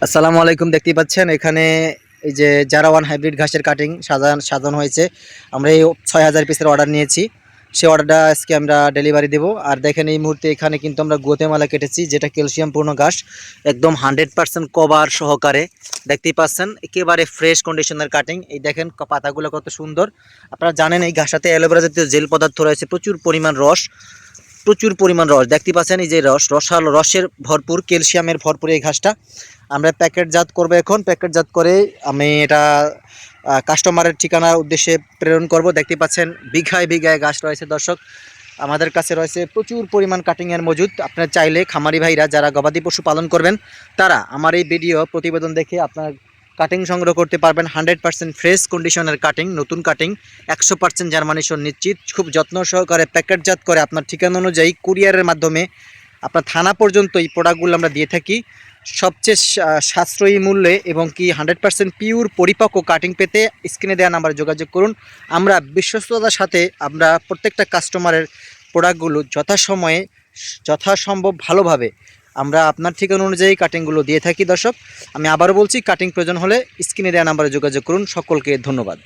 আসসালামু আলাইকুম। দেখতেই পাচ্ছেন এখানে এই যে জারাওয়ান হাইব্রিড ঘাসের কাটিং সাজানো হয়েছে। আমরা এই ৬,০০০ পিসের অর্ডার নিয়েছি। সেই অর্ডারটা আজকে আমরা ডেলিভারি দেব। আর দেখেন এই মুহূর্তে এখানে কিন্তু আমরা গুয়াতেমালা কেটেছি, যেটা ক্যালসিয়ামপূর্ণ ঘাস, একদম 100% কভার সহকারে। দেখতেই পাচ্ছেন একেবারে ফ্রেশ কন্ডিশনের কাটিং। এই দেখেন পাতাগুলো কত সুন্দর। আপনারা জানেন এই ঘাসটাতে অ্যালোভেরা জাতীয় জেল পদার্থ রয়েছে, প্রচুর পরিমাণ রস দেখতে পাচ্ছেন। এই যে রসের ভরপুর, ক্যালসিয়ামের ভরপুর এই ঘাসটা আমরা প্যাকেটজাত করব। এখন প্যাকেটজাত করে আমি এটা কাস্টমারের ঠিকানার উদ্দেশ্যে প্রেরণ করব। দেখতে পাচ্ছেন বিঘায় বিঘায় ঘাস রয়েছে দর্শক। আমাদের কাছে রয়েছে প্রচুর পরিমাণ কাটিংয়ের মজুদ। আপনারা চাইলে খামারি ভাইরা যারা গবাদি পশু পালন করবেন তারা আমার এই ভিডিও প্রতিবেদন দেখে আপনার কাটিং সংগ্রহ করতে পারবেন। 100% ফ্রেশ কন্ডিশনের কাটিং, নতুন কাটিং, 100% জার্মানেশন নিশ্চিত, খুব যত্ন সহকারে প্যাকেটজাত করে আপনার ঠিকানা অনুযায়ী কুরিয়ারের মাধ্যমে আপনার থানা পর্যন্ত এই প্রোডাক্টগুলো আমরা দিয়ে থাকি সবচেয়ে সাশ্রয়ী মূল্যে। এবং কি 100% পিওর পরিপক্ক কাটিং পেতে স্ক্রিনে দেওয়া নাম্বারে যোগাযোগ করুন। আমরা বিশ্বস্ততার সাথে আমরা প্রত্যেকটা কাস্টমারের প্রোডাক্টগুলো যথাসময়ে যথাসম্ভব ভালোভাবে আমরা আপনার ঠিকানা অনুযায়ী কাটিংগুলো দিয়ে থাকি দর্শক। আমি আবারও বলছি, কাটিং প্রয়োজন হলে স্ক্রিনে দেওয়া নাম্বারে যোগাযোগ করুন। সকলকে ধন্যবাদ।